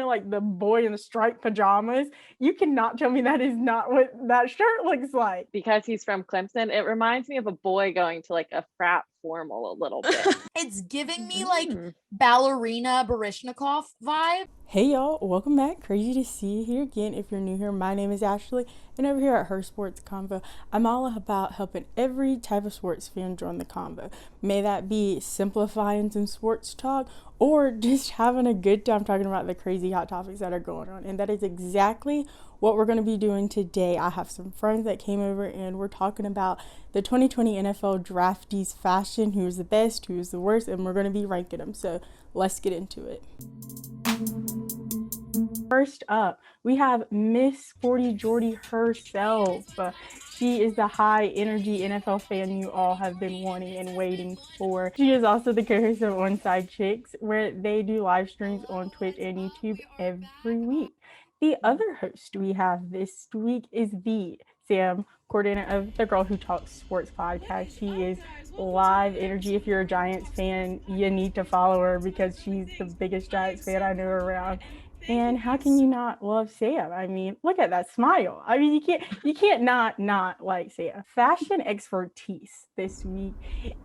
like the boy in the striped pajamas. You cannot tell me that is not what that shirt looks like. Because he's from Clemson, it reminds me of a boy going to like a frat formal a little bit. It's giving me like ballerina Baryshnikov vibe. Hey y'all, welcome back. Crazy to see you here again. If you're new here, my name is Ashleigh, and over here at Her Sports Convo, I'm all about helping every type of sports fan join the convo. May that be simplifying some sports talk or just having a good time talking about the crazy hot topics that are going on. And that is exactly what we're going to be doing today. I have some friends that came over and we're talking about the 2020 NFL draftees fashion, who's the best, who's the worst, and we're going to be ranking them. So let's get into it. First up, we have Miss SportyJordy herself. She is the high energy NFL fan you all have been wanting and waiting for. She is also the co-host of Onside Chicks, where they do live streams on Twitch and YouTube every week. The other host we have this week is the Sam, coordinator of the Girl Who Talks Sports podcast. She is live energy. If you're a Giants fan, you need to follow her because she's the biggest Giants fan I know around. And how can you not love Sam? I mean, look at that smile. I mean, you can't not like Sam. Fashion expertise this week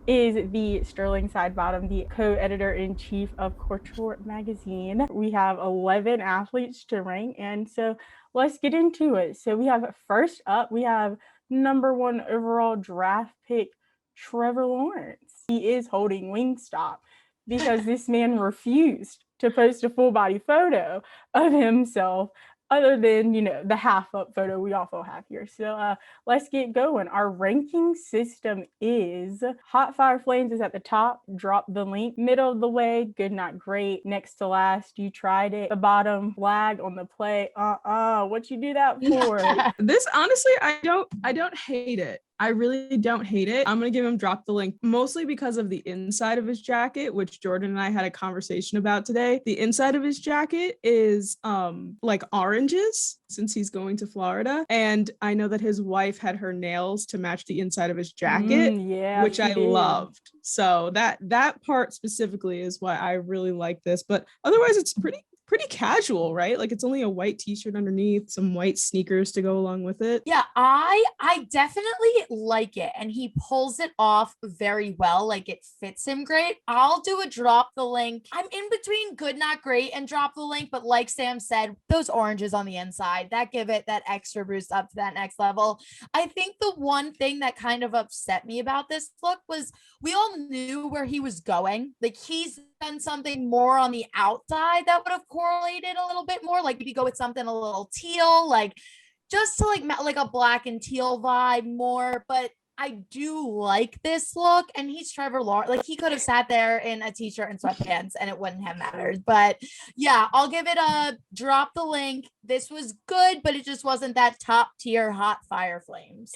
is the Sterling Sidebottom, the co-editor-in-chief of Coulture Magazine. We have 11 athletes to rank, and so let's get into it. So we have first up, we have number 1 overall draft pick, Trevor Lawrence. He is holding Wingstop because this man refused to post a full body photo of himself other than, the half up photo we also have here. So let's get going. Our ranking system is Hot Fire Flames is at the top, drop the link. Middle of the way, good not great. Next to last, you tried it. The bottom, flag on the play. What you do that for? This honestly, I don't hate it. I really don't hate it. I'm going to give him drop the link mostly because of the inside of his jacket, which Jordan and I had a conversation about today. The inside of his jacket is like oranges since he's going to Florida. And I know that his wife had her nails to match the inside of his jacket, which I loved. So that part specifically is why I really like this. But otherwise, it's pretty casual, right? Like it's only a white t-shirt underneath, some white sneakers to go along with it. Yeah, I definitely like it, and he pulls it off very well. Like it fits him great. I'll do a drop the link. I'm in between good not great and drop the link, but like Sam said, those oranges on the inside that give it that extra boost up to that next level. I think the one thing that kind of upset me about this look was we all knew where he was going. Like he's done something more on the outside that would have correlated a little bit more. Like if you go with something a little teal, like just to like a black and teal vibe more. But I do like this look, and he's Trevor Lawrence. Like he could have sat there in a t-shirt and sweatpants and it wouldn't have mattered. But yeah, I'll give it a drop the link. This was good, but it just wasn't that top tier Hot Fire Flames.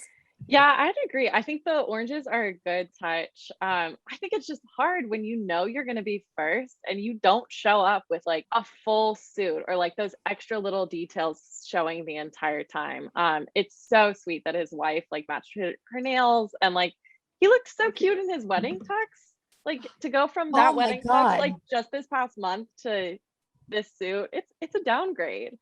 Yeah, I'd agree. I think the oranges are a good touch. I think it's just hard when you know you're going to be first and you don't show up with like a full suit or like those extra little details showing the entire time. It's so sweet that his wife like matched her nails, and like he looked so cute in his wedding tux. Like to go from that wedding tux like just this past month to this suit, it's a downgrade.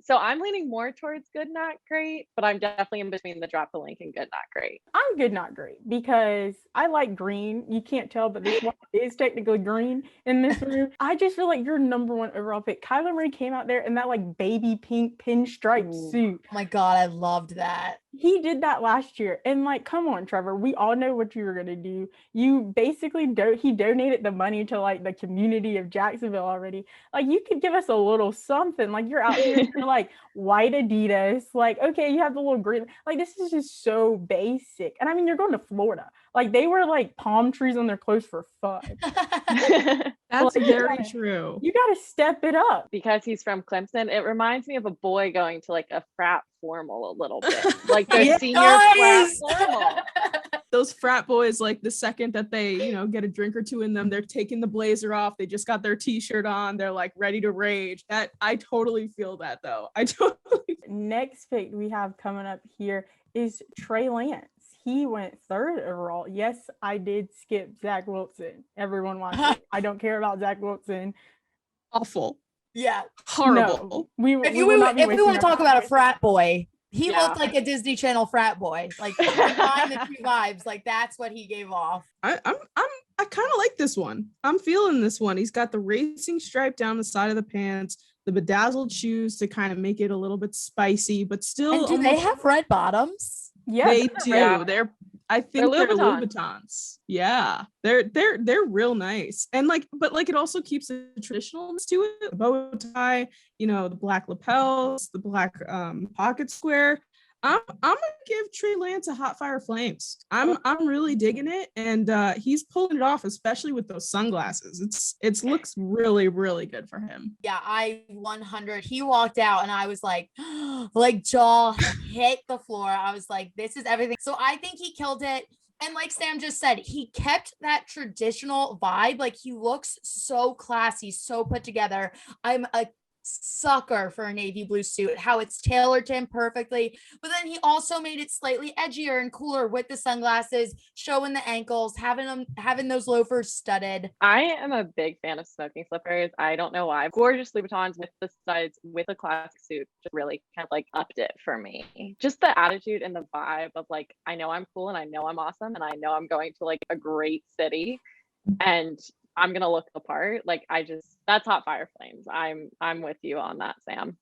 So I'm leaning more towards good not great, but I'm definitely in between the drop the link and good not great. I'm good not great because I like green. You can't tell, but this one is technically green in this room. I just feel like your number 1 overall pick, Kyler Murray, came out there in that like baby pink pinstripe suit. Oh my God, I loved that. He did that last year, and like, come on, Trevor, we all know what you were gonna do. You basically he donated the money to like the community of Jacksonville already. Like, you could give us a little something. Like, you're out here for like white Adidas. Like, okay, you have the little green. Like, this is just so basic. And I mean, you're going to Florida. Like, they were like palm trees on their clothes for fun. That's like, very true. You got to step it up. Because he's from Clemson, it reminds me of a boy going to like a frat formal a little bit. Like their senior frat formal. Those frat boys, like the second that they, get a drink or two in them, they're taking the blazer off. They just got their t-shirt on. They're like ready to rage. That I totally feel that though. Next pick we have coming up here is Trey Lance. He went 3rd overall. Yes, I did skip Zach Wilson. Everyone wants it. I don't care about Zach Wilson. Awful. Yeah. Horrible. We If will not be we wasting want to our talk time. about a frat boy, he Yeah. looked like a Disney Channel frat boy. Like combine the two vibes, like that's what he gave off. I kind of like this one. I'm feeling this one. He's got the racing stripe down the side of the pants, the bedazzled shoes to kind of make it a little bit spicy, but still. And do they have red bottoms? Yeah, They those are do. red. They're I think They're they're Louboutins. Louboutins. Yeah. They're real nice. And like, but like it also keeps the traditionalness to it. The bow tie, the black lapels, the black pocket square. I'm gonna give Trey Lance a hot fire flames. I'm really digging it, and he's pulling it off, especially with those sunglasses. It looks really, really good for him. Yeah, I 100. He walked out and I was like, like jaw hit the floor. I was like, this is everything. So I think he killed it. And like Sam just said, he kept that traditional vibe. Like he looks so classy, so put together. I'm a sucker for a navy blue suit, how it's tailored to him perfectly, but then he also made it slightly edgier and cooler with the sunglasses, showing the ankles, having those loafers studded. I am a big fan of smoking slippers. I don't know why. Gorgeous Louboutins with the studs, with a classic suit, just really kind of like upped it for me. Just the attitude and the vibe of like, I know I'm cool and I know I'm awesome and I know I'm going to like a great city and I'm gonna look the part. Like that's hot fire flames. I'm with you on that, Sam.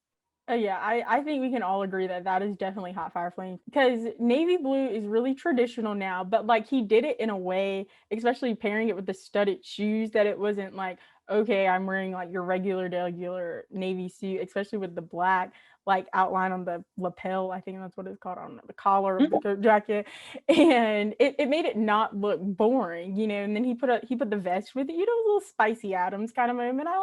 Yeah, I think we can all agree that is definitely hot fire flames, because navy blue is really traditional now, but like he did it in a way, especially pairing it with the studded shoes, that it wasn't like, okay, I'm wearing like your regular navy suit, especially with the black like outline on the lapel. I think that's what it's called, on the collar of the coat jacket, and it made it not look boring, and then he put the vest with it, a little Spicy Adams kind of moment. I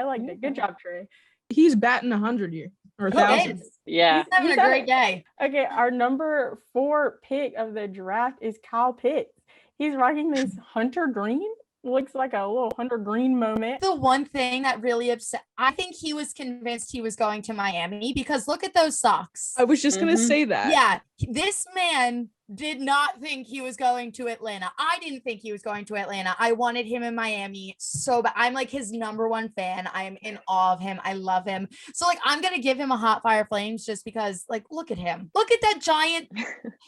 liked it. Good job, Trey. He's batting 100 here or 1,000. Yeah. He's having a great day. Okay, our number 4 pick of the draft is Kyle Pitts. He's rocking this hunter green. Looks like a little hunter green moment. The one thing that really upset, I think he was convinced he was going to Miami, because look at those socks. I was just gonna say that. Yeah, this man did not think he was going to Atlanta. I didn't think he was going to Atlanta. I wanted him in Miami so bad. I'm like his number 1 fan. I'm in awe of him. I love him. So like, I'm going to give him a hot fire flames just because, like, look at him. Look at that giant,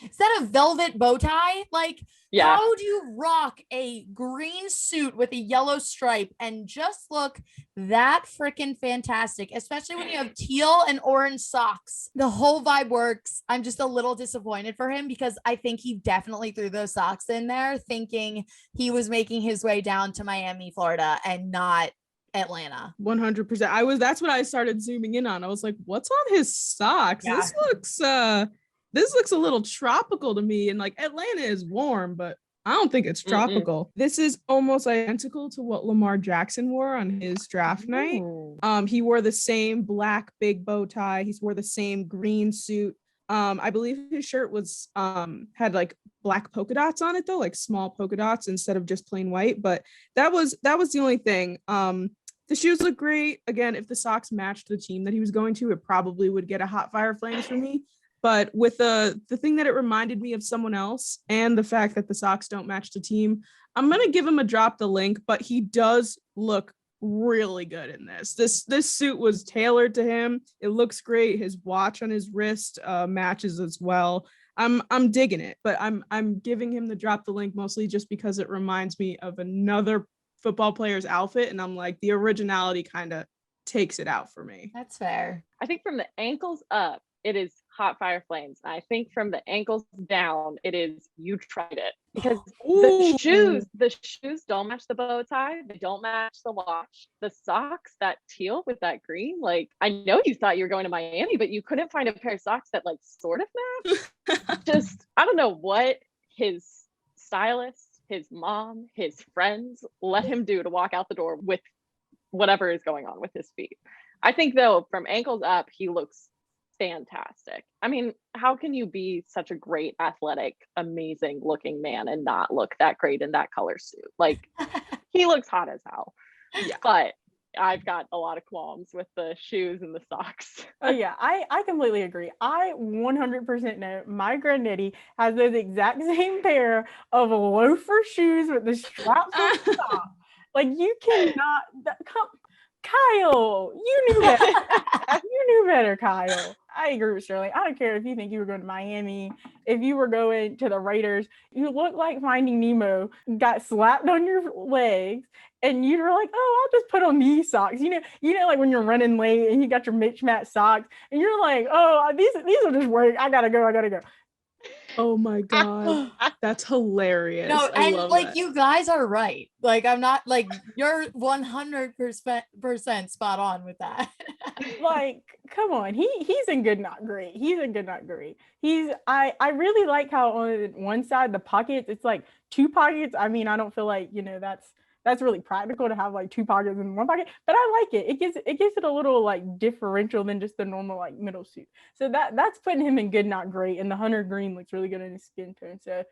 is that a velvet bow tie? Like, Yeah. How do you rock a green suit with a yellow stripe and just look that freaking fantastic, especially when you have teal and orange socks? The whole vibe works. I'm just a little disappointed for him, because I think he definitely threw those socks in there thinking he was making his way down to Miami, Florida, and not Atlanta. 100%. That's what I started zooming in on. I was like, what's on his socks? Yeah. This looks a little tropical to me. And like, Atlanta is warm, but I don't think it's tropical. This is almost identical to what Lamar Jackson wore on his draft night. He wore the same black big bow tie. He wore the same green suit. I believe his shirt was had like black polka dots on it though, like small polka dots instead of just plain white. But that was the only thing. The shoes look great. Again, if the socks matched the team that he was going to, it probably would get a hot fire flames for me. But with the thing that it reminded me of someone else, and the fact that the socks don't match the team, I'm gonna give him a drop the link. But he does look really good in this. This suit was tailored to him. It looks great. His watch on his wrist matches as well. I'm digging it, but I'm giving him the drop the link mostly just because it reminds me of another football player's outfit, and I'm like, the originality kind of takes it out for me. That's fair. I think from the ankles up, it is hot fire flames. I think from the ankles down, it is you tried it, because the shoes don't match the bow tie. They don't match the watch. The socks, that teal with that green. Like, I know you thought you were going to Miami, but you couldn't find a pair of socks that like sort of match. Just, I don't know what his stylist, his mom, his friends let him do to walk out the door with whatever is going on with his feet. I think though, from ankles up, he looks fantastic. I mean, how can you be such a great, athletic, amazing looking man and not look that great in that color suit? Like, he looks hot as hell. Yeah. But I've got a lot of qualms with the shoes and the socks. Oh yeah, I completely agree. I 100% know my granddaddy has those exact same pair of loafer shoes with the straps on the top. Like, you cannot come. Kyle, you knew better. You knew better, Kyle. I agree with Shirley. I don't care if you think you were going to Miami, if you were going to the Raiders. You look like Finding Nemo got slapped on your legs, and you were like, "Oh, I'll just put on these socks." Like when you're running late and you got your mismatched socks, and you're like, "Oh, these will just work. I gotta go." Oh my God. That's hilarious. No, I and love like that. you guys are right. Like I'm not like you're 100% spot on with that. Like, come on, he's in good, not great. I really like how on one side the pockets, it's like two pockets. I mean, I don't feel like that's really practical to have like two pockets in one pocket, but I like it. It gives it a little like differential than just the normal like middle suit. So that's putting him in good, not great. And the hunter green looks really good in his skin tone. So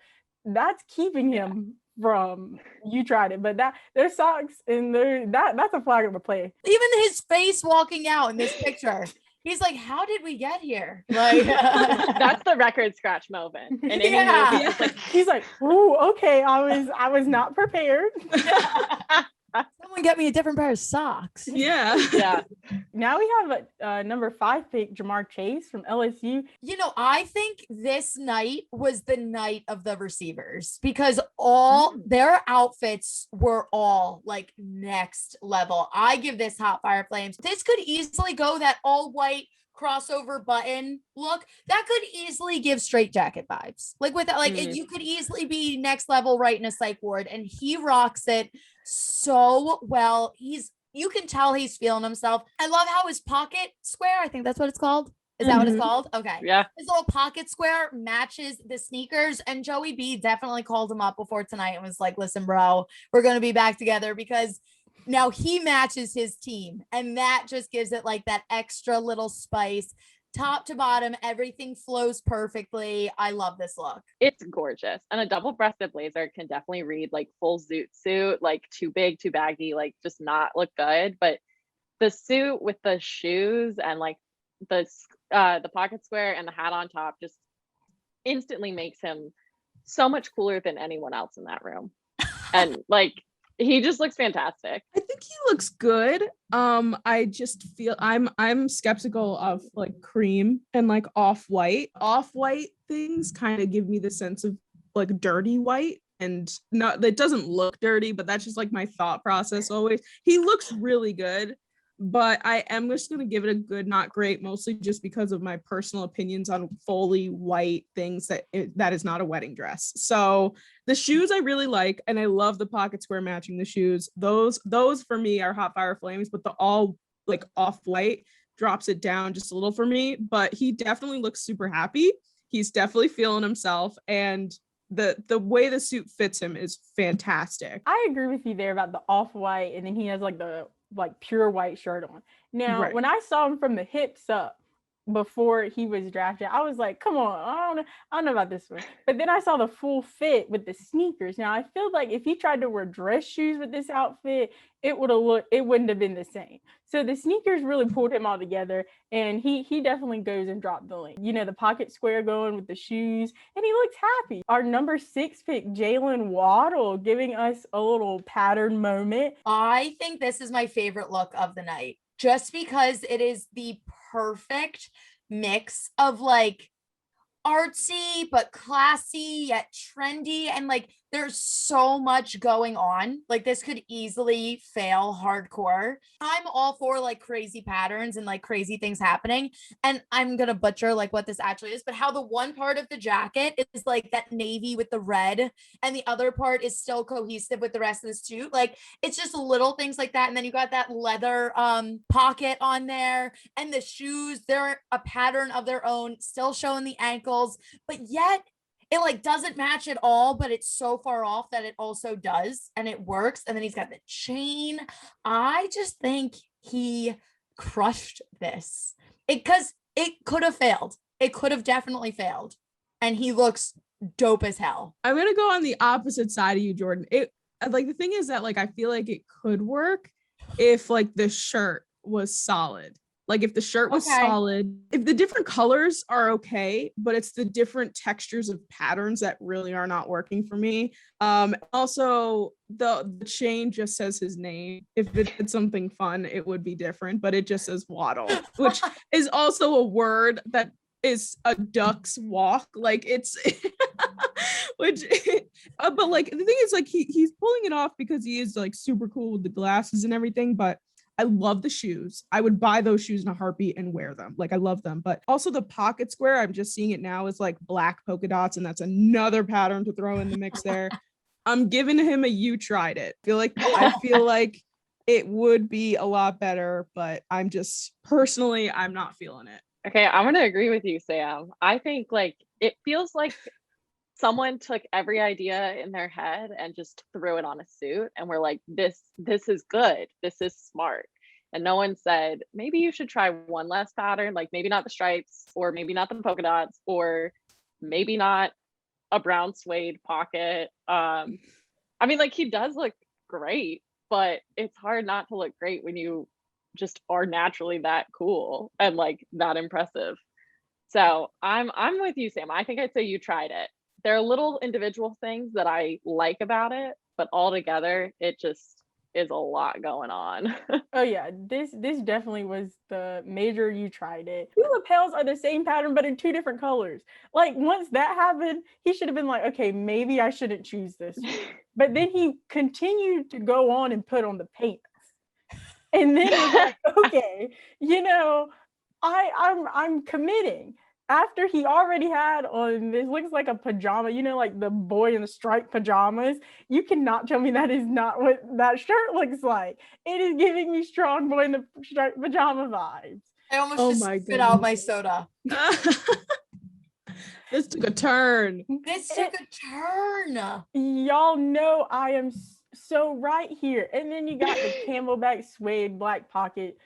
that's keeping him from, you tried it, but their socks and that's a flag of the play. Even his face walking out in this picture. He's like, how did we get here? Like That's the record scratch moment. And Yeah. He's like, oh, okay, I was not prepared. Someone get me a different pair of socks. Yeah. Yeah. Now we have a number 5 pick, Jamar Chase from LSU. I think this night was the night of the receivers because all their outfits were all like next level. I give this Hot Fire Flames. This could easily go that all white crossover button look. That could easily give straight jacket vibes. Like with that, like you could easily be next level right in a psych ward, and he rocks it so well. You can tell he's feeling himself. I love how his pocket square, I think that's what it's called. Is that what it's called? Okay. Yeah. His little pocket square matches the sneakers. And Joey B definitely called him up before tonight and was like, listen, bro, we're going to be back together because now he matches his team. And that just gives it like that extra little spice. Top to bottom, everything flows perfectly. I love this look. It's gorgeous. And a double-breasted blazer can definitely read like full zoot suit, like too big, too baggy, like just not look good. But the suit with the shoes and like the pocket square and the hat on top just instantly makes him so much cooler than anyone else in that room. And like he just looks fantastic. I think he looks good. I just feel I'm skeptical of like cream and like off-white. Off-white things kind of give me the sense of like dirty white. And not, it doesn't look dirty, but that's just like my thought process always. He looks really good, but I am just going to give it a good, not great, mostly just because of my personal opinions on fully white things that is not a wedding dress. So the shoes I really like, and I love the pocket square matching the shoes. Those for me are Hot Fire Flames, but the all like off-white drops it down just a little for me. But he definitely looks super happy. He's definitely feeling himself, and the way the suit fits him is fantastic. I agree with you there about the off-white, and then he has like the pure white shirt on. Now, Right. when I saw him from the hips up before he was drafted, I was like, come on, I don't know about this one. But then I saw the full fit with the sneakers. Now I feel like if he tried to wear dress shoes with this outfit, it wouldn't have been the same. So the sneakers really pulled him all together, and he definitely goes and dropped the link. The pocket square going with the shoes, and he looks happy. Our number 6 pick, Jalen Waddle, giving us a little pattern moment. I think this is my favorite look of the night, just because it is the perfect mix of like artsy but classy yet trendy, and like there's so much going on. Like this could easily fail hardcore. I'm all for like crazy patterns and like crazy things happening, and I'm gonna butcher like what this actually is, but how the one part of the jacket is like that navy with the red and the other part is still cohesive with the rest of the suit. Like it's just little things like that. And then you got that leather pocket on there, and the shoes, they're a pattern of their own, still showing the ankles, but yet it like doesn't match at all, but it's so far off that it also does, and it works. And then he's got the chain. I just think he crushed this because it could have failed. It could have definitely failed, and he looks dope as hell. I'm gonna go on the opposite side of you, Jordan. It like the thing is that like I feel like it could work if like the shirt was solid. Like if the shirt was solid, if the different colors are okay, but it's the different textures of patterns that really are not working for me. Also the chain just says his name. If it's something fun, it would be different, but it just says Waddle, which is also a word that is a duck's walk. Like it's which but like the thing is like he's pulling it off because he is like super cool with the glasses and everything, but I love the shoes. I would buy those shoes in a heartbeat and wear them. Like I love them. But also the pocket square, I'm just seeing it now, is like black polka dots, and that's another pattern to throw in the mix there. I'm giving him a you tried it. I feel like it would be a lot better, but I'm just personally I'm not feeling it. Okay, I'm gonna agree with you, Sam. I think like it feels like someone took every idea in their head and just threw it on a suit, and we're like, this is good, this is smart. And no one said, maybe you should try one less pattern, like maybe not the stripes, or maybe not the polka dots, or maybe not a brown suede pocket. I mean, like he does look great, but it's hard not to look great when you just are naturally that cool and like that impressive. So I'm with you, Sam. I think I'd say you tried it. There are little individual things that I like about it, but altogether it just is a lot going on. Oh yeah, this definitely was the major you tried it. Two lapels are the same pattern but in two different colors. Like once that happened, he should have been like, okay, maybe I shouldn't choose this one. But then he continued to go on and put on the pants. And then was like, okay, you know, I'm committing. After he already had on, this looks like a pajama, you know, like the boy in the striped pajamas. You cannot tell me that is not what that shirt looks like. It is giving me strong boy in the striped pajama vibes. I almost spit out my soda. This took a turn. Y'all know I am so right here. And then you got the camelback suede black pocket.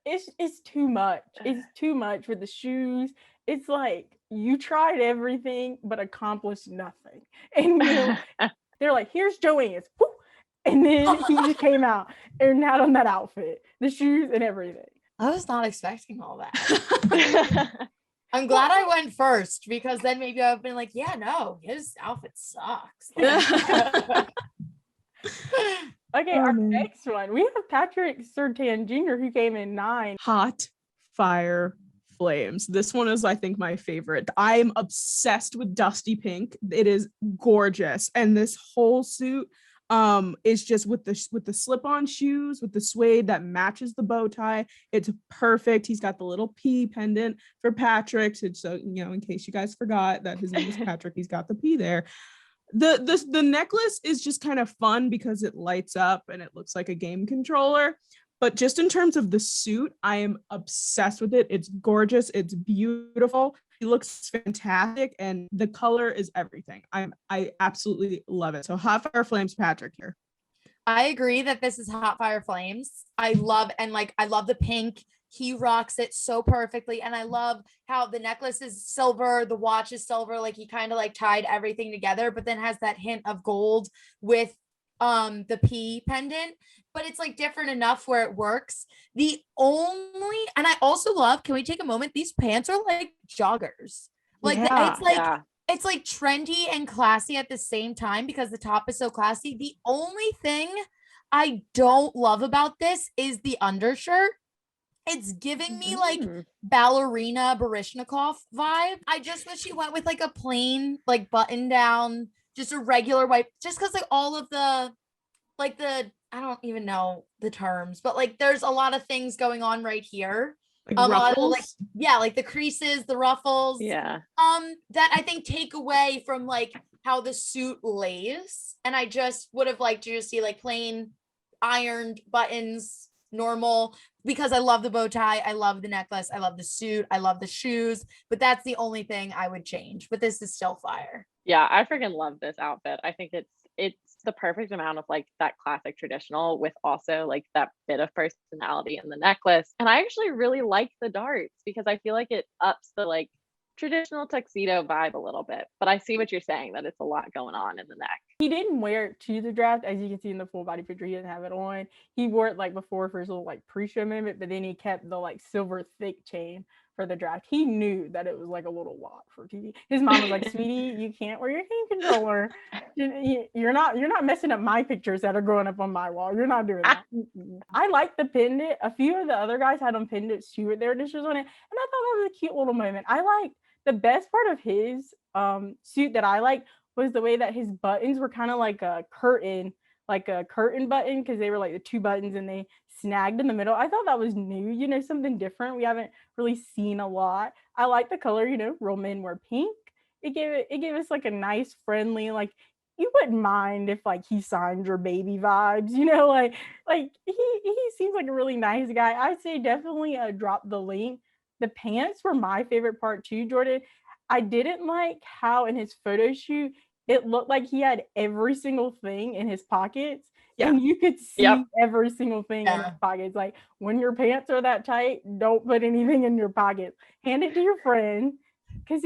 It's too much. It's too much with the shoes. It's like you tried everything but accomplished nothing. And they're like, here's Joanne's. Woo! And then he just came out and had on that outfit, the shoes and everything. I was not expecting all that. I'm glad I went first, because then maybe I've been like, yeah, no, his outfit sucks. Okay, our next one, we have Patrick Surtain Jr., who came in 9. Hot fire flames. This one is, I think, my favorite. I'm obsessed with dusty pink. It is gorgeous, and this whole suit is just with the slip-on shoes with the suede that matches the bow tie. It's perfect. He's got the little P pendant for Patrick, so you know, in case you guys forgot that his name is Patrick, he's got the P there. The necklace is just kind of fun because it lights up and it looks like a game controller. But just in terms of the suit, I am obsessed with it. It's gorgeous. It's beautiful. He looks fantastic, and the color is everything. I absolutely love it. So hot fire flames, Patrick here. I agree that this is hot fire flames. I love the pink. He rocks it so perfectly. And I love how the necklace is silver, the watch is silver. Like he kind of like tied everything together, but then has that hint of gold with the P pendant, but it's like different enough where it works. And I also love, can we take a moment? These pants are like joggers. Like it's like trendy and classy at the same time because the top is so classy. The only thing I don't love about this is the undershirt. It's giving me like ballerina Baryshnikov vibe. I just wish he went with like a plain like button down, just a regular white, just because like all of the I don't even know the terms, but like there's a lot of things going on right here. Like ruffles? Like the creases, the ruffles. Yeah. That I think take away from like how the suit lays. And I just would have liked to just see like plain ironed buttons, normal, because I love the bow tie, I love the necklace, I love the suit, I love the shoes, but that's the only thing I would change. But this is still fire. Yeah, I freaking love this outfit. I think it's the perfect amount of like that classic traditional with also like that bit of personality in the necklace. And I actually really like the darts because I feel like it ups the like traditional tuxedo vibe a little bit, but I see what you're saying, that it's a lot going on in the neck. He didn't wear it to the draft, as you can see in the full body picture. He didn't have it on. He wore it like before for his little like pre-show moment, but then he kept the like silver thick chain for the draft. He knew that it was like a little lot for TV. His mom was like, "Sweetie, you can't wear your hand controller. You're not messing up my pictures that are growing up on my wall. You're not doing that." I like the pendant. A few of the other guys had on pendants too with their initials on it, and I thought that was a cute little moment. I like the best part of his suit that I like was the way that his buttons were kind of like a curtain button, because they were like the two buttons and they snagged in the middle. I thought that was new, something different. We haven't really seen a lot. I like the color, real men wear pink. It gave us like a nice, friendly, like you wouldn't mind if like he signed your baby vibes, like he seems like a really nice guy. I'd say definitely drop the link. The pants were my favorite part too, Jordan. I didn't like how in his photo shoot it looked like he had every single thing in his pockets. Yeah. And you could see every single thing in his pockets. Like when your pants are that tight, don't put anything in your pockets. Hand it to your friend, because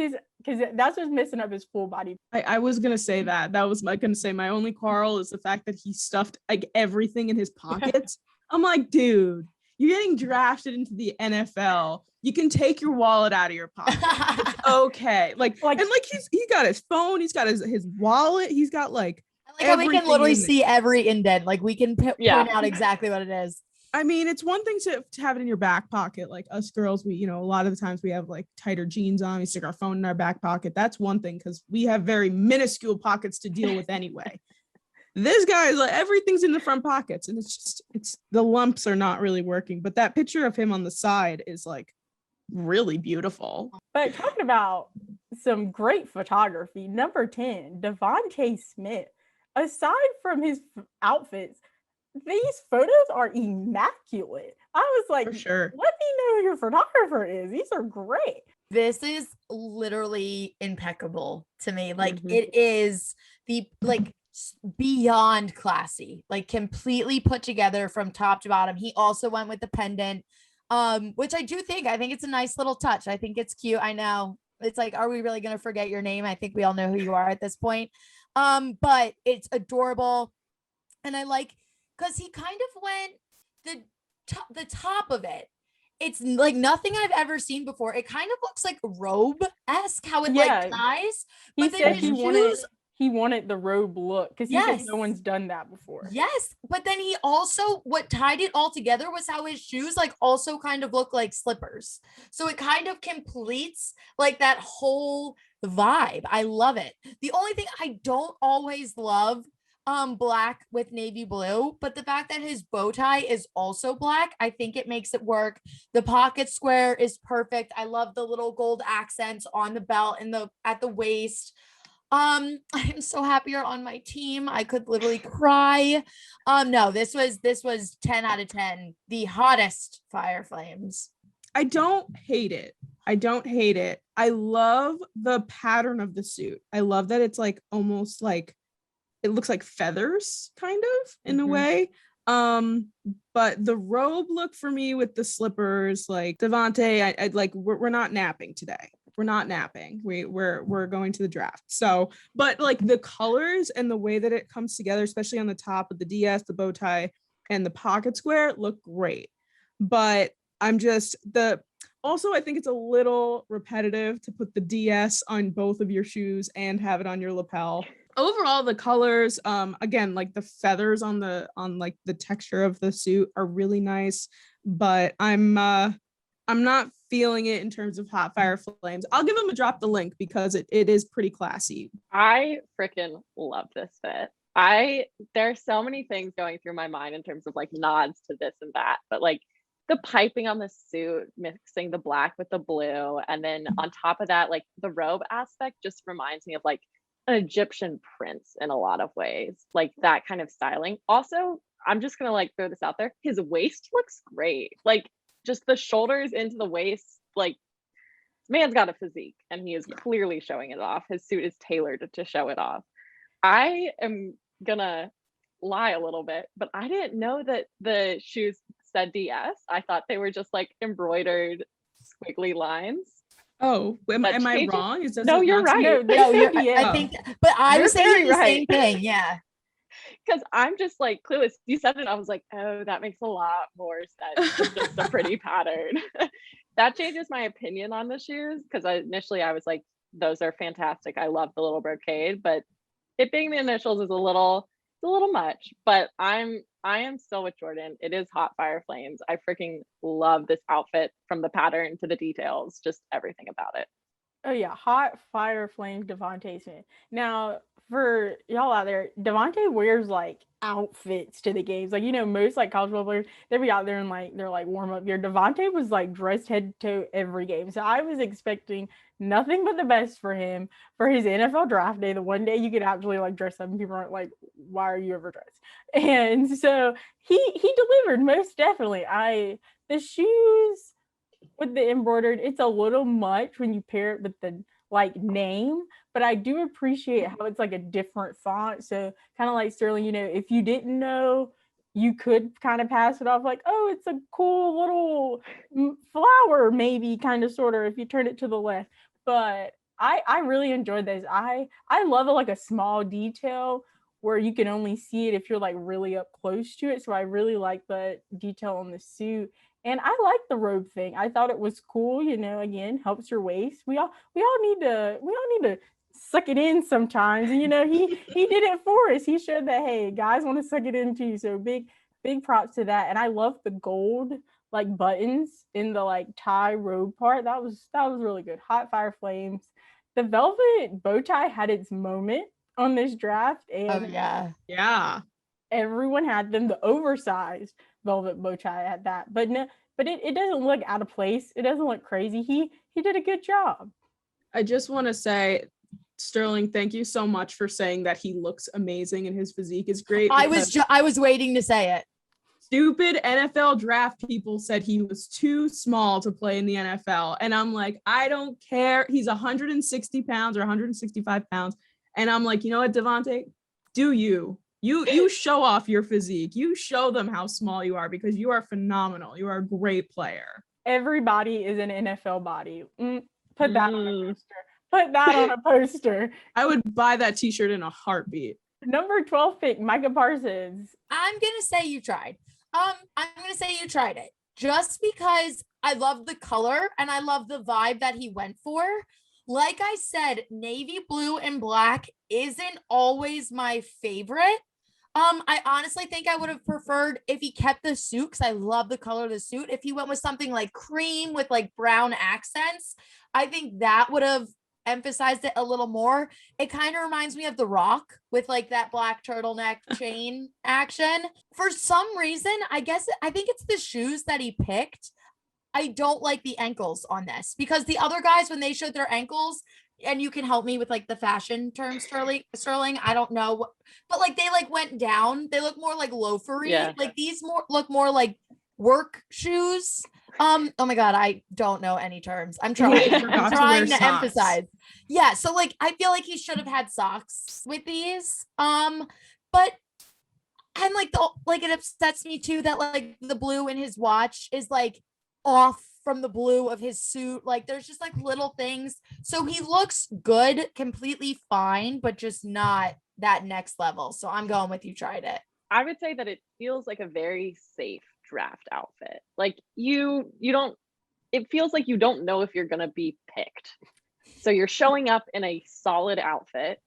that's what's messing up his full body. I was gonna say that. That was gonna say my only quarrel is the fact that he stuffed like everything in his pockets. I'm like, dude, you're getting drafted into the NFL. You can take your wallet out of your pocket. It's okay. Like he got his phone, he's got his wallet, he's got like how we can literally see every indent. Like we can point out exactly what it is. I mean, it's one thing to have it in your back pocket. Like us girls, we, a lot of the times we have like tighter jeans on, we stick our phone in our back pocket. That's one thing, because we have very minuscule pockets to deal with anyway. This guy is like everything's in the front pockets, and it's the lumps are not really working. But that picture of him on the side is like really beautiful. But talking about some great photography, number 10, Devonta Smith. Aside from his outfits, these photos are immaculate. I was like, for sure. Let me know who your photographer is. These are great. This is literally impeccable to me. Like it is the beyond classy, like completely put together from top to bottom. He also went with the pendant, which I think it's a nice little touch. I think it's cute. I know it's like, are we really going to forget your name? I think we all know who you are at this point. But it's adorable. And I like, because he kind of went the top of it. It's like nothing I've ever seen before. It kind of looks like robe-esque, how it like ties. But then he wanted the robe look, because he said no one's done that before. Yes, but then he also, what tied it all together was how his shoes like also kind of look like slippers. So it kind of completes like that whole vibe. I love it. The only thing I don't always love black with navy blue, but the fact that his bow tie is also black, I think it makes it work. The pocket square is perfect. I love the little gold accents on the belt and at the waist. I am so happy you're on my team. I could literally cry. No, this was 10 out of 10. The hottest Fire Flames. I don't hate it. I love the pattern of the suit. I love that it's like almost like it looks like feathers kind of in a way. But the robe look for me with the slippers, like Devonta, I like we're not napping today. We're not napping. We're going to the draft. So, but like the colors and the way that it comes together, especially on the top of the DS, the bow tie, and the pocket square look great. But I'm just also, I think it's a little repetitive to put the DS on both of your shoes and have it on your lapel. Overall, the colors, again, like the feathers on like the texture of the suit are really nice, but I'm not feeling it in terms of hot Fire Flames. I'll give them a drop the link because it is pretty classy. I freaking love this fit. There's so many things going through my mind in terms of like nods to this and that, but like the piping on the suit, mixing the black with the blue, and then on top of that, like the robe aspect just reminds me of like an Egyptian prince in a lot of ways, like that kind of styling. Also, I'm just gonna like throw this out there, his waist looks great, like just the shoulders into the waist. Like this man's got a physique and he is clearly showing it off. His suit is tailored to show it off. I am gonna lie a little bit, but I didn't know that the shoes said DS. I thought they were just like embroidered squiggly lines. Oh, am That I changes- wrong? Does No, it you're not say- right. No, No, they you're, said the I end. think, but I You're was saying very the same right. thing. Yeah. Because I'm just like clueless. You said it, I was like, oh, that makes a lot more sense than just a pretty pattern. That changes my opinion on the shoes because initially I was like, those are fantastic. I love the little brocade, but it being the initials is it's a little much. But I am still with Jordan. It is hot fire flames. I freaking love this outfit from the pattern to the details, just everything about it. Oh yeah, hot fire flames Devonta Smith. Now, for y'all out there, Devonta wears like outfits to the games. Like, most like college football players, they be out there in like their like warm up gear. Devonta was like dressed head to toe every game. So I was expecting nothing but the best for him for his NFL draft day. The one day you could actually like dress up and people aren't like, why are you overdressed? And so he delivered most definitely. The shoes with the embroidered, it's a little much when you pair it with the like name, but I do appreciate how it's like a different font. So kind of like Sterling, if you didn't know, you could kind of pass it off like, oh, it's a cool little flower, maybe kind of sort of if you turn it to the left. But I really enjoyed this. I love like a small detail where you can only see it if you're like really up close to it. So I really like the detail on the suit. And I like the robe thing. I thought it was cool, again, helps your waist. We all need to suck it in sometimes. And he did it for us. He showed that, hey, guys want to suck it in too. So big props to that. And I love the gold like buttons in the like tie robe part. That was really good. Hot fire flames. The velvet bow tie had its moment on this draft, and Yeah. everyone had them. The oversized velvet bow tie had that, but no, but it doesn't look out of place. It doesn't look crazy. He did a good job. I just want to say, Sterling, thank you so much for saying that he looks amazing and his physique is great. I was waiting to say it. Stupid NFL draft people said he was too small to play in the NFL. And I'm like, I don't care. He's 160 pounds or 165 pounds. And I'm like, you know what, Devonta? Do you show off your physique. You show them how small you are because you are phenomenal. You are a great player. Everybody is an NFL body. Put that on a poster. Put that on a poster. I would buy that t-shirt in a heartbeat. Number 12 pick, Micah Parsons. I'm gonna say you tried. I'm gonna say you tried it just because I love the color and I love the vibe that he went for. Like I said, navy blue and black isn't always my favorite. I honestly think I would have preferred if he kept the suit because I love the color of the suit. If he went with something like cream with like brown accents, I think that would have emphasized it a little more. It kind of reminds me of The Rock with like that black turtleneck chain action. For some reason, I think it's the shoes that he picked. I don't like the ankles on this because the other guys, when they showed their ankles, and you can help me with like the fashion term, Sterling, I don't know, but like they like went down. They look more like loafery. Yeah. Like these look more like work shoes. Oh my God, I don't know any terms. I'm trying. I'm trying to emphasize. Yeah, so like I feel like he should have had socks with these. But and like it upsets me too that like the blue in his watch is like off from the blue of his suit. Like there's just like little things. So he looks good, completely fine, but just not that next level. So I'm going with you tried it. I would say that it feels like a very safe draft outfit. Like you don't, it feels like you don't know if you're going to be picked. So you're showing up in a solid outfit.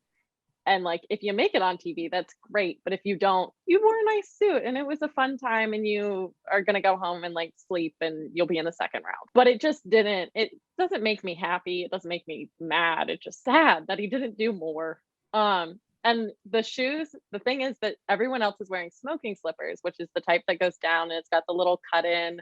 And like, if you make it on TV, that's great. But if you don't, you wore a nice suit and it was a fun time and you are going to go home and like sleep and you'll be in the second round. But it doesn't make me happy. It doesn't make me mad. It's just sad that he didn't do more. And the shoes, the thing is that everyone else is wearing smoking slippers, which is the type that goes down and it's got the little cut in,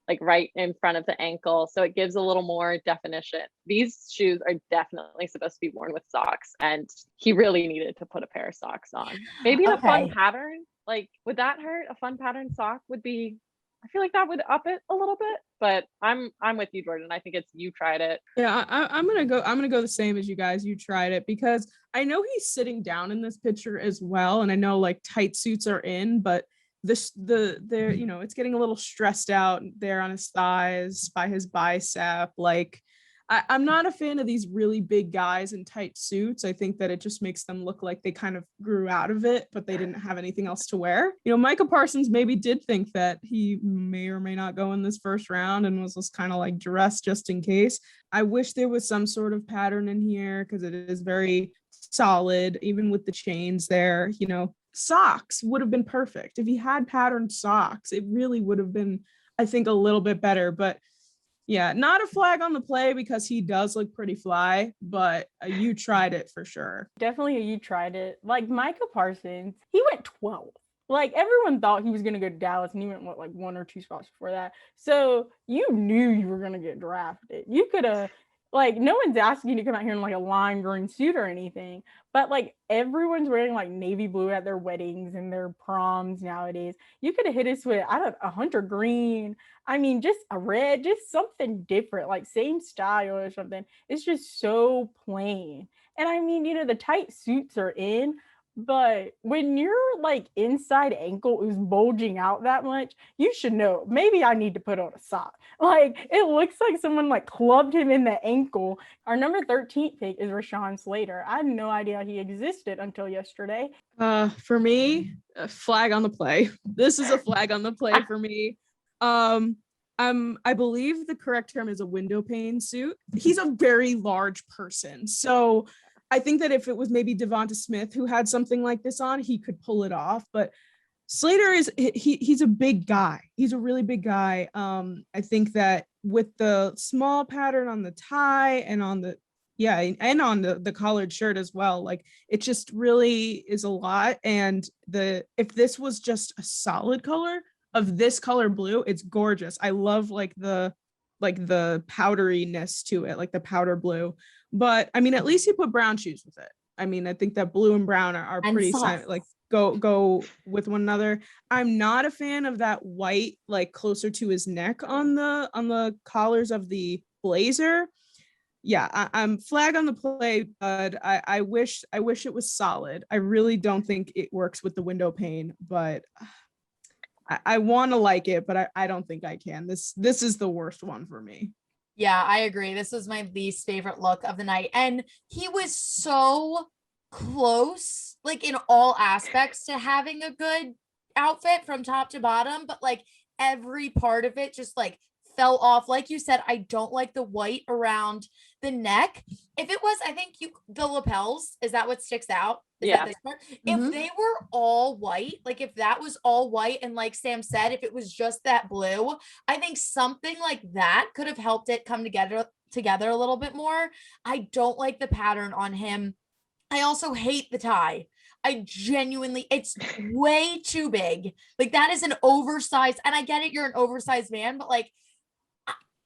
like right in front of the ankle. So it gives a little more definition. These shoes are definitely supposed to be worn with socks. And he really needed to put a pair of socks on. Maybe in a fun pattern, like would that hurt? A fun pattern sock would be, I feel like that would up it a little bit, but I'm with you, Jordan. I think it's you tried it. Yeah, I'm gonna go the same as you guys. You tried it because I know he's sitting down in this picture as well, and I know like tight suits are in, but it's getting a little stressed out there on his thighs by his bicep. Like I'm not a fan of these really big guys in tight suits. I think that it just makes them look like they kind of grew out of it, but they didn't have anything else to wear. You know, Micah Parsons maybe did think that he may or may not go in this first round and was just kind of like dressed just in case. I wish there was some sort of pattern in here because it is very solid, even with the chains there. You know, socks would have been perfect. If he had patterned socks, it really would have been, I think, a little bit better. But yeah, not a flag on the play because he does look pretty fly, but you tried it for sure. Definitely you tried it. Like Micah Parsons, he went 12th. Like everyone thought he was going to go to Dallas and he went like 1 or 2 spots before that. So you knew you were going to get drafted. You could have, like, no one's asking you to come out here in like a lime green suit or anything, but like everyone's wearing like navy blue at their weddings and their proms nowadays. You could have hit us with, I don't know, a hunter green. I mean, just a red, just something different, like same style or something. It's just so plain. And I mean, you know, the tight suits are in, but when your like inside ankle is bulging out that much, you should know, maybe I need to put on a sock. Like it looks like someone like clubbed him in the ankle. Our number 13th pick is Rashawn Slater. I had no idea he existed until yesterday. For me, a flag on the play. This is a flag on the play for me. I believe the correct term is a window pane suit. He's a very large person. So I think that if it was maybe Devonta Smith who had something like this on, he could pull it off. But Slater he's a big guy. He's a really big guy. I think that with the small pattern on the tie and on the the collared shirt as well, like it just really is a lot. And if this was just a solid color of this color blue, it's gorgeous. I love like the powderiness to it, like the powder blue. But I mean, at least he put brown shoes with it. I mean, I think that blue and brown are pretty like go with one another. I'm not a fan of that white, like closer to his neck on the collars of the blazer. Yeah, I'm flag on the play, but I wish it was solid. I really don't think it works with the window pane, but I want to like it, but I don't think I can. This is the worst one for me. Yeah, I agree. This was my least favorite look of the night. And he was so close, like in all aspects, to having a good outfit from top to bottom, but like every part of it just like fell off. Like you said, I don't like the white around the neck. If it was, I think the lapels, is that what sticks out? Yeah. If they were all white, like if that was all white, and like Sam said, if it was just that blue, I think something like that could have helped it come together a little bit more. I don't like the pattern on him. I also hate the tie. It's way too big. Like that is an oversized, and I get it, you're an oversized man, but like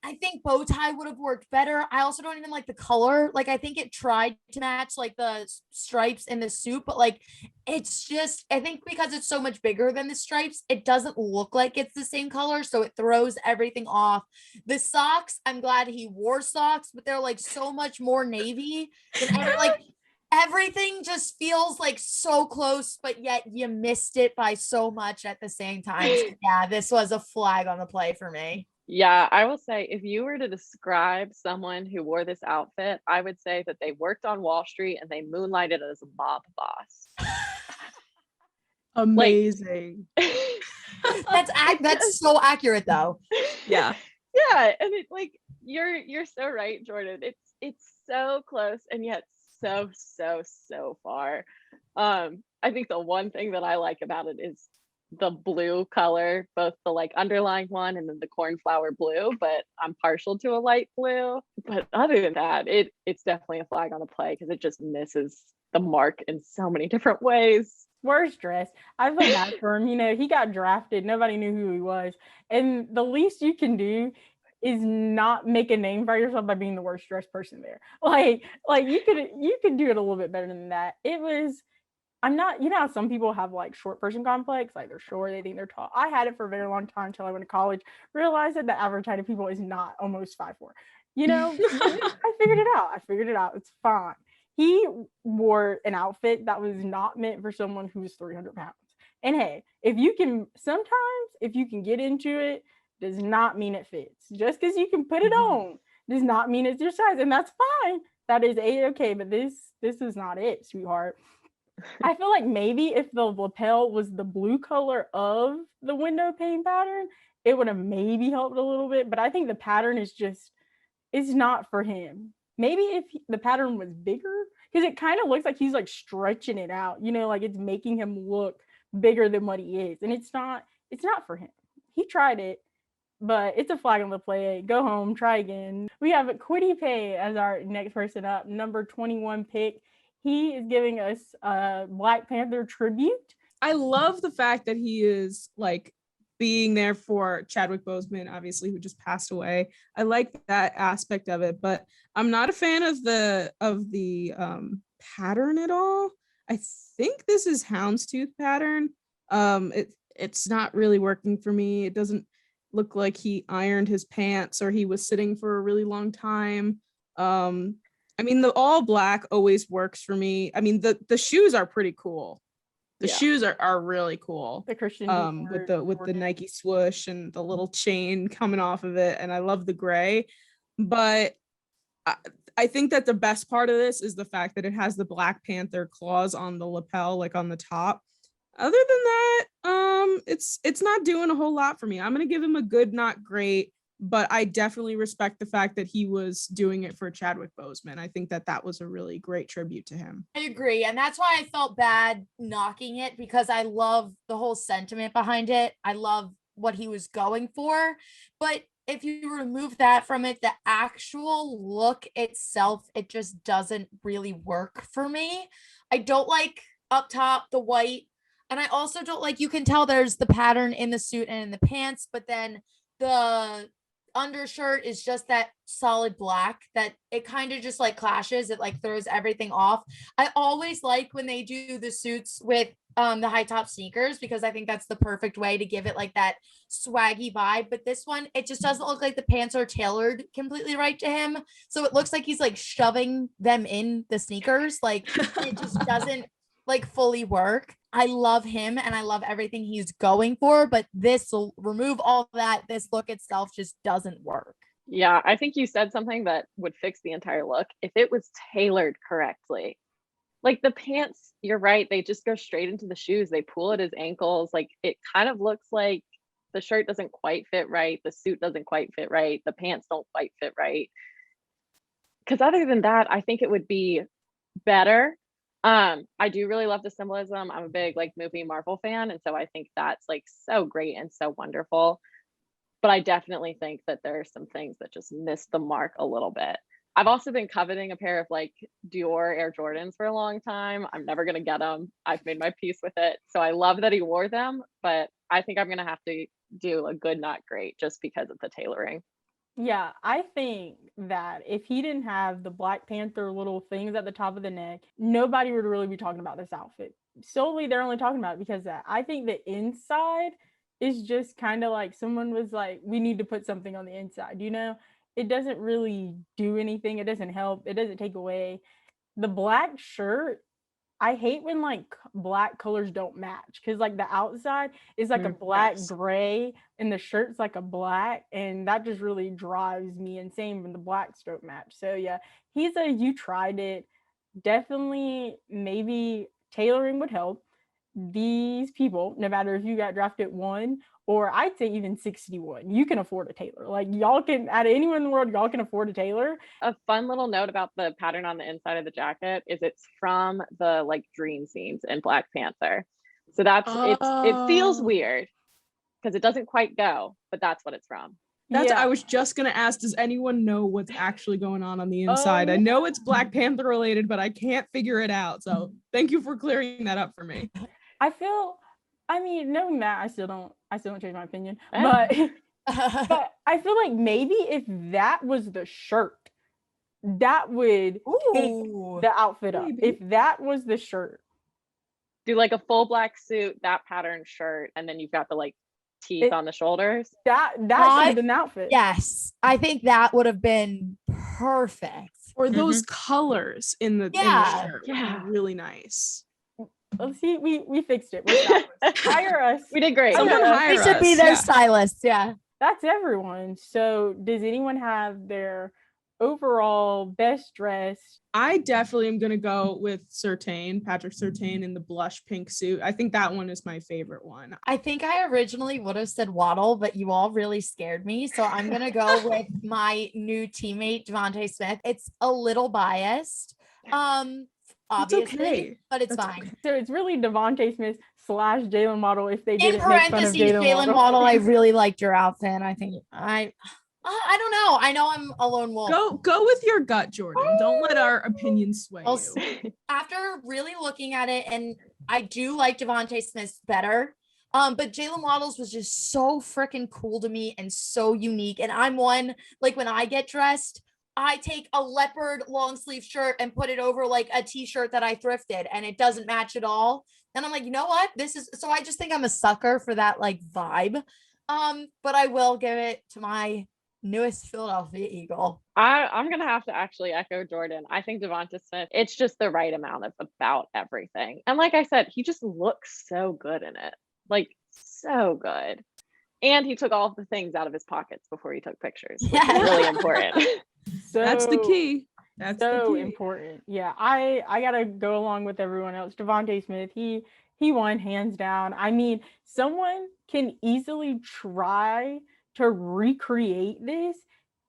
I think bow tie would have worked better. I also don't even like the color. Like I think it tried to match like the stripes in the suit, but like it's just, I think because it's so much bigger than the stripes, it doesn't look like it's the same color, so it throws everything off. The socks, I'm glad he wore socks, but they're like so much more navy than ever. Like everything just feels like so close, but yet you missed it by so much at the same time. So yeah, this was a flag on the play for me. Yeah, I will say if you were to describe someone who wore this outfit, I would say that they worked on Wall Street and they moonlighted as a mob boss. Amazing. That's so accurate though. Yeah. Yeah, and it like you're so right, Jordan. It's so close and yet so far. I think the one thing that I like about it is the blue color, both the like underlined one and then the cornflower blue, but I'm partial to a light blue. But other than that, it's definitely a flag on the play because it just misses the mark in so many different ways. Worst dress. I feel bad for him. You know, he got drafted. Nobody knew who he was. And the least you can do is not make a name for yourself by being the worst dressed person there. Like you could do it a little bit better than that. It was, I'm not, you know how some people have like short person complex, like they're short, they think they're tall. I had it for a very long time until I went to college, realized that the average height of people is not almost 5'4". You know, I figured it out. It's fine. He wore an outfit that was not meant for someone who's 300 pounds. And hey, if you can get into it, does not mean it fits. Just because you can put it on does not mean it's your size, and that's fine. That is A-okay, but this is not it, sweetheart. I feel like maybe if the lapel was the blue color of the window pane pattern, it would have maybe helped a little bit, but I think the pattern is just, it's not for him. Maybe if the pattern was bigger, because it kind of looks like he's like stretching it out, you know, like it's making him look bigger than what he is, and it's not for him. He tried it, but it's a flag on the play. Go home, try again. We have Kwity Paye as our next person up, number 21 pick. He is giving us a Black Panther tribute. I love the fact that he is like being there for Chadwick Boseman, obviously, who just passed away. I like that aspect of it, but I'm not a fan of the pattern at all. I think this is houndstooth pattern. It's not really working for me. It doesn't look like he ironed his pants or he was sitting for a really long time. I mean, the all black always works for me. I mean, the shoes are pretty cool. The shoes are really cool. The Christian with the Nike swoosh and the little chain coming off of it, and I love the gray. But I think that the best part of this is the fact that it has the Black Panther claws on the lapel, like on the top. Other than that, it's not doing a whole lot for me. I'm gonna give him a good, not great, but I definitely respect the fact that he was doing it for Chadwick Boseman. I think that was a really great tribute to him. I agree. And that's why I felt bad knocking it, because I love the whole sentiment behind it. I love what he was going for. But if you remove that from it, the actual look itself, it just doesn't really work for me. I don't like up top the white. And I also don't like, you can tell there's the pattern in the suit and in the pants, but then the undershirt is just that solid black that it kind of just like clashes. It like throws everything off. I always like when they do the suits with the high top sneakers, because I think that's the perfect way to give it like that swaggy vibe. But this one, it just doesn't look like the pants are tailored completely right to him. So it looks like he's like shoving them in the sneakers. Like it just doesn't like fully work. I love him and I love everything he's going for, but this will remove all that. This look itself just doesn't work. Yeah, I think you said something that would fix the entire look if it was tailored correctly. Like the pants, you're right, they just go straight into the shoes. They pull at his ankles. Like it kind of looks like the shirt doesn't quite fit right. The suit doesn't quite fit right. The pants don't quite fit right. Because other than that, I think it would be better. I do really love the symbolism. I'm a big like movie Marvel fan, and so I think that's like so great and so wonderful. But I definitely think that there are some things that just missed the mark a little bit. I've also been coveting a pair of like Dior Air Jordans for a long time. I'm never gonna get them. I've made my peace with it. So I love that he wore them, but I think I'm gonna have to do a good, not great, just because of the tailoring. Yeah, I think that if he didn't have the Black Panther little things at the top of the neck, nobody would really be talking about this outfit. Solely, they're only talking about it because of that. I think the inside is just kind of like someone was like, we need to put something on the inside, you know? It doesn't really do anything. It doesn't help. It doesn't take away. The black shirt, I hate when like black colors don't match, because like the outside is like a black gray and the shirt's like a black, and that just really drives me insane when the blacks don't match. So yeah, he's a, you tried it. Definitely maybe tailoring would help. These people, no matter if you got drafted 1 or I'd say even 61, you can afford a tailor. Like y'all can, out of anyone in the world, y'all can afford a tailor. A fun little note about the pattern on the inside of the jacket is it's from the like dream scenes in Black Panther. So that's it feels weird because it doesn't quite go, but that's what it's from. That's I was just gonna ask, does anyone know what's actually going on the inside? I know it's Black Panther related, but I can't figure it out. So thank you for clearing that up for me. I mean, knowing that, I still don't change my opinion. But but I feel like maybe if that was the shirt, that would take the outfit up. If that was the shirt. Do like a full black suit, that pattern shirt, and then you've got the like teeth on the shoulders. That should have been an outfit. Yes, I think that would have been perfect. Or those colors in the shirt. Yeah, really nice. Let's see, we fixed it. Hire us. We did great. Someone hire us. We should be their stylists. Yeah. That's everyone. So does anyone have their overall best dressed. I definitely am going to go with Surtain, Patrick Surtain in the blush pink suit. I think that one is my favorite one. I think I originally would have said Waddle, but you all really scared me. So I'm going to go with my new teammate, Devonta Smith. It's a little biased, obviously, okay. but it's That's fine. okay. So it's really Devonta Smith / Jalen Waddle if they In didn't make fun of parentheses, Jalen Waddle, I really liked your outfit. I think I don't know. I know I'm a lone wolf. Go with your gut, Jordan. Don't let our opinions sway you. After really looking at it, and I do like Devonta Smith's better. But Jalen Waddles was just so freaking cool to me and so unique. And I'm one, like when I get dressed, I take a leopard long sleeve shirt and put it over like a t-shirt that I thrifted and it doesn't match at all. And I'm like, you know what? So I just think I'm a sucker for that like vibe. But I will give it to my newest Philadelphia Eagle. I'm gonna have to actually echo Jordan. I think Devonta Smith, it's just the right amount of about everything. And like I said, he just looks so good in it. Like so good. And he took all of the things out of his pockets before he took pictures, which is really important. So That's the key. That's so the key. important. Yeah, I gotta go along with everyone else. Devonta Smith, he won hands down. I mean, someone can easily try to recreate this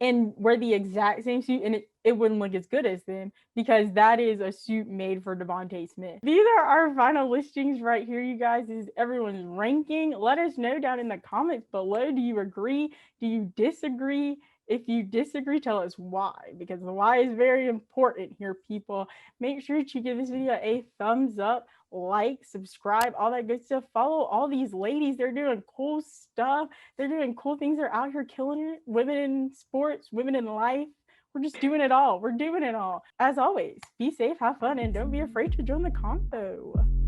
and wear the exact same suit and it wouldn't look as good as them because that is a suit made for Devonta Smith. These are our final listings right here, you guys. This is everyone's ranking. Let us know down in the comments below. Do you agree? Do you disagree? If you disagree, tell us why, because the why is very important here, people. Make sure to give this video a thumbs up, like, subscribe, all that good stuff. Follow all these ladies. They're doing cool stuff. They're doing cool things. They're out here killing it. Women in sports, women in life. We're just doing it all. We're doing it all. As always, be safe, have fun, and don't be afraid to join the convo.